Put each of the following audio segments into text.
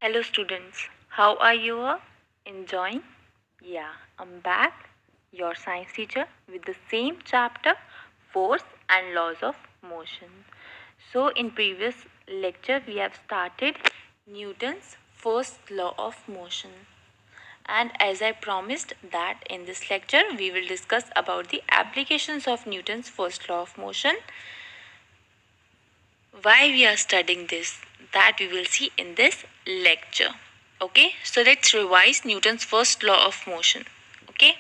Hello students, how are you all? Enjoying? Yeah, I'm back, your science teacher with the same chapter, force and laws of motion. So in previous lecture we have started Newton's first law of motion. And as I promised that in this lecture we will discuss about the applications of Newton's first law of motion. Why we are studying this, that we will see in this lecture. Okay, so let's revise Newton's first law of motion. Okay,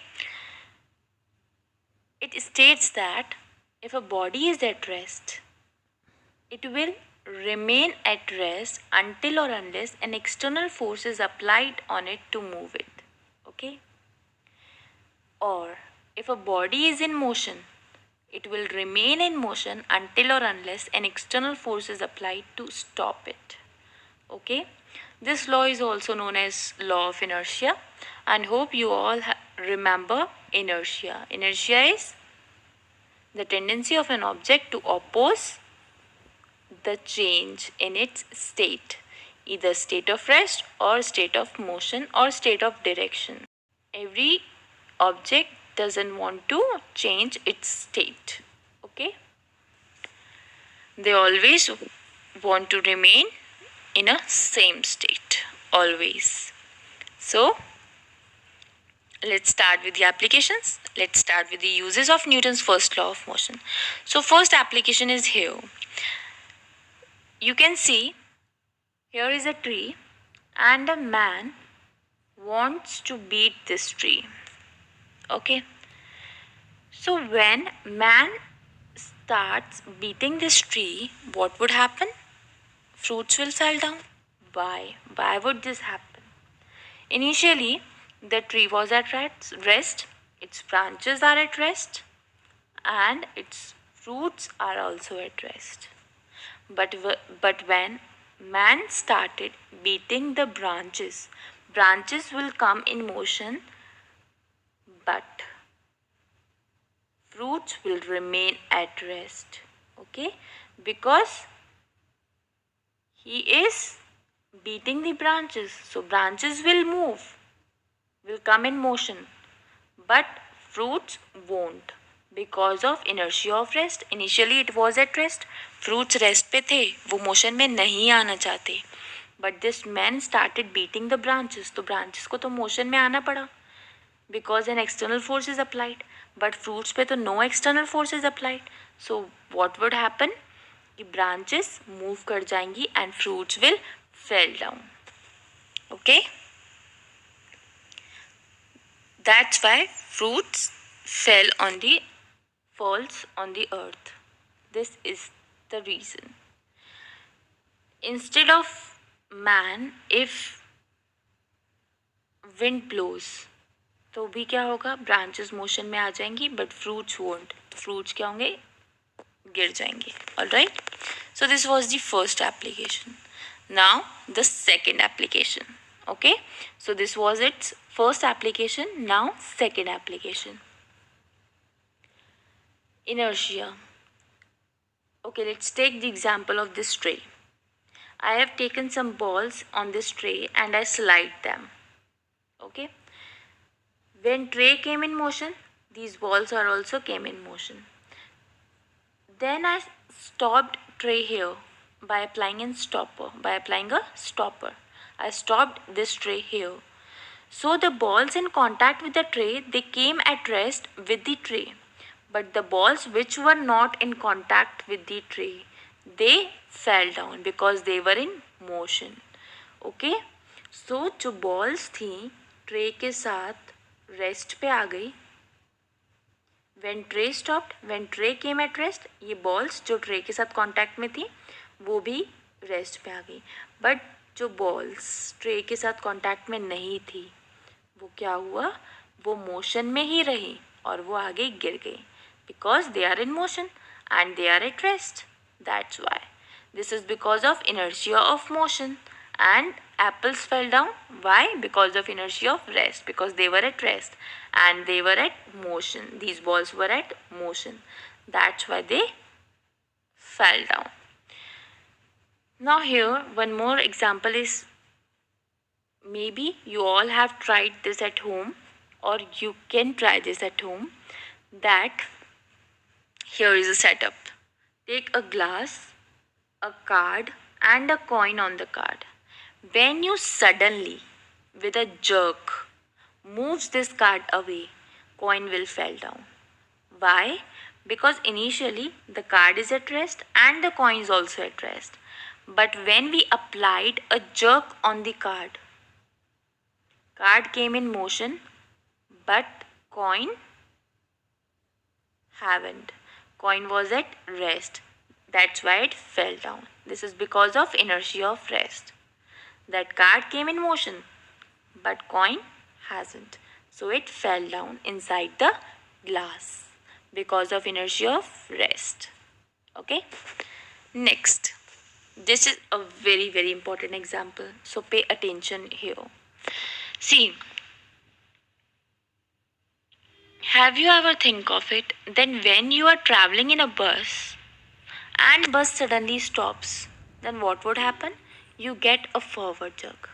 it states that if a body is at rest, it will remain at rest until or unless an external force is applied on it to move it. Okay, or if a body is in motion, it will remain in motion until or unless an external force is applied to stop it. Okay, this law is also known as law of inertia, and hope you all remember inertia. Inertia is the tendency of an object to oppose the change in its state, either state of rest or state of motion or state of direction. Every object doesn't want to change its state. Okay, they always want to remain in a same state always. So let's start with the applications. Let's start with the uses of Newton's first law of motion. So first application is here. You can see here is a tree and a man wants to beat this tree. Okay, so when man starts beating this tree, what would happen? Fruits will fall down. Why would this happen? Initially the tree was at rest, its branches are at rest, and its fruits are also at rest. But when man started beating the branches, branches will come in motion, but fruits will remain at rest. Okay, because he is beating the branches, so branches will move, will come in motion, but fruits won't because of inertia of rest. Initially it was at rest, fruits rest पे थे, वो motion में नहीं आना चाहते, but this man started beating the branches, तो branches को तो motion में आना पड़ा because an external force is applied, but fruits पे तो no external force is applied. So what would happen कि branches move कर जाएंगी and fruits will fall down. Okay, that's why fruits falls on the earth. This is the reason. Instead of man, if wind blows, तो भी क्या होगा, branches motion में आ जाएंगी, but fruits won't. Fruits क्या होंगे, गिर जाएंगे. Alright, so this was the first application. Now the second application. Okay, so this was its first application. Now second application, inertia. Okay, let's take the example of this tray. I have taken some balls on this tray and I slide them. Okay, when tray came in motion, these balls are also came in motion. Then I stopped tray here by applying a stopper. I stopped this tray here. So the balls in contact with the tray, they came at rest with the tray. But the balls which were not in contact with the tray, they fell down because they were in motion. Okay, so जो balls थी tray के साथ rest पे आ गई. When tray stopped, when tray came at rest, ये balls जो tray के साथ contact में थी वो भी rest पे आ गई. But जो balls tray के साथ contact में नहीं थी वो क्या हुआ, वो motion में ही रही और वो आगे गिर गई because they are in motion and they are at rest. That's why. This is because of inertia of motion. And apples fell down. Why? Because of inertia of rest. Because they were at rest and they were at motion. These balls were at motion. That's why they fell down. Now here one more example is maybe you all have tried this at home, or you can try this at home. That here is a setup. Take a glass, a card, and a coin on the card. When you suddenly, with a jerk, moves this card away, coin will fall down. Why? Because initially the card is at rest and the coin is also at rest. But when we applied a jerk on the card came in motion, but coin haven't. Coin was at rest. That's why it fell down. This is because of inertia of rest. That card came in motion, but coin hasn't. So it fell down inside the glass because of inertia of rest. Okay? Next. This is a very, very important example. So pay attention here. See, have you ever think of it? Then when you are traveling in a bus and bus suddenly stops, then what would happen? You get a forward jerk.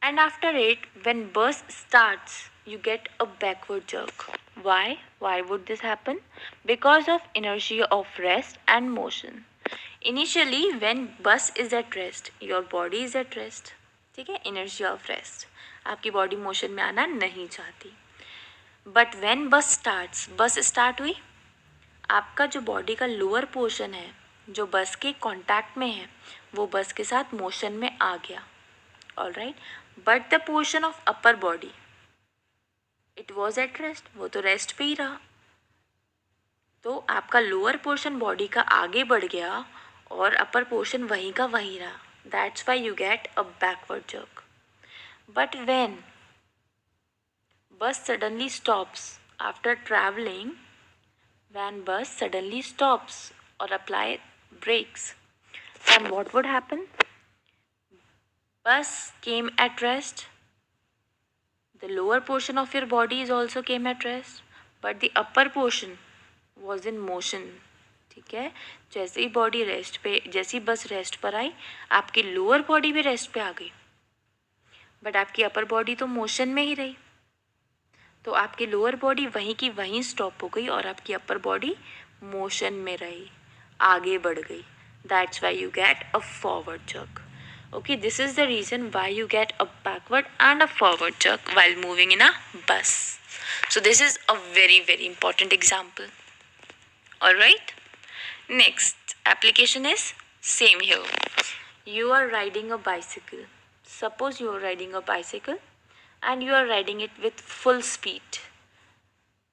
And after it, when bus starts, you get a backward jerk. Why? Why would this happen? Because of inertia of rest and motion. Initially, when bus is at rest, your body is at rest. ठीक है, inertia of rest. आपकी body motion में आना नहीं चाहती. But when bus start हुई, आपका जो body का lower portion है, जो बस के contact में है, वो बस के साथ motion में आ गया. Alright, but the portion of upper body, it was at rest. वो तो rest पे ही रहा. तो आपका lower portion body का आगे बढ़ गया और upper portion वहीं का वहीं रहा. That's why you get a backward jerk. But when bus suddenly stops after traveling, when bus suddenly stops or apply brakes, then what would happen? Bus came at rest. The lower portion of your body is also came at rest, but the upper portion was in motion. ठीक है, जैसे ही body rest पे, जैसी बस rest पर आई, आपकी lower body भी rest पे आ गई, बट आपकी अपर बॉडी तो मोशन में ही रही. तो आपकी लोअर बॉडी वहीं की वहीं स्टॉप हो गई और आपकी अपर बॉडी मोशन में रही, आगे बढ़ गई. That's why you get a forward jerk. Okay, this is the reason why you get a backward and a forward jerk while moving in a bus. So this is a very, very important example. Alright. Next application is same here. You are riding a bicycle. Suppose you are riding a bicycle and you are riding it with full speed.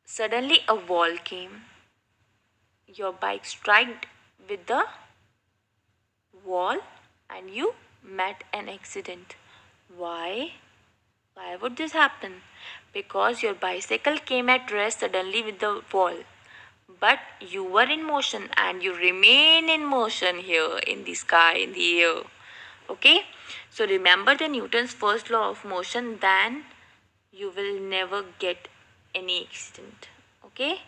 Suddenly a wall came. Your bike struck with the wall and you met an accident. Why? Why would this happen? Because your bicycle came at rest suddenly with the wall. But you were in motion and you remain in motion here in the sky, in the air. Okay? So remember the Newton's first law of motion, then you will never get any accident. Okay?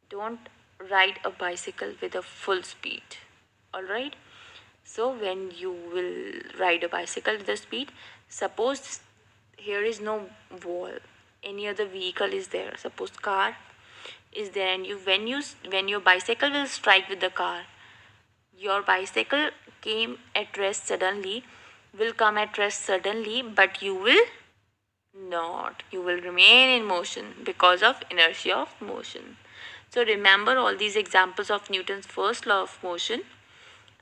Don't ride a bicycle with a full speed. Alright? So when you will ride a bicycle with the speed, suppose here is no wall, any other vehicle is there, suppose car is there, and when your bicycle will strike with the car, your bicycle came at rest suddenly, will come at rest suddenly, but you will not. You will remain in motion because of inertia of motion. So remember all these examples of Newton's first law of motion.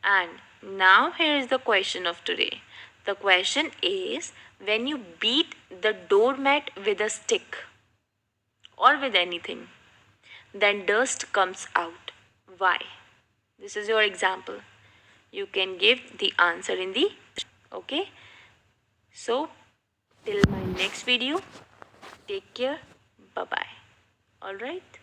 And now here is the question of today. The question is, when you beat the doormat with a stick or with anything, then dust comes out. Why? This is your example. You can give the answer in the, okay? So till my next video, take care. Bye-bye. Alright?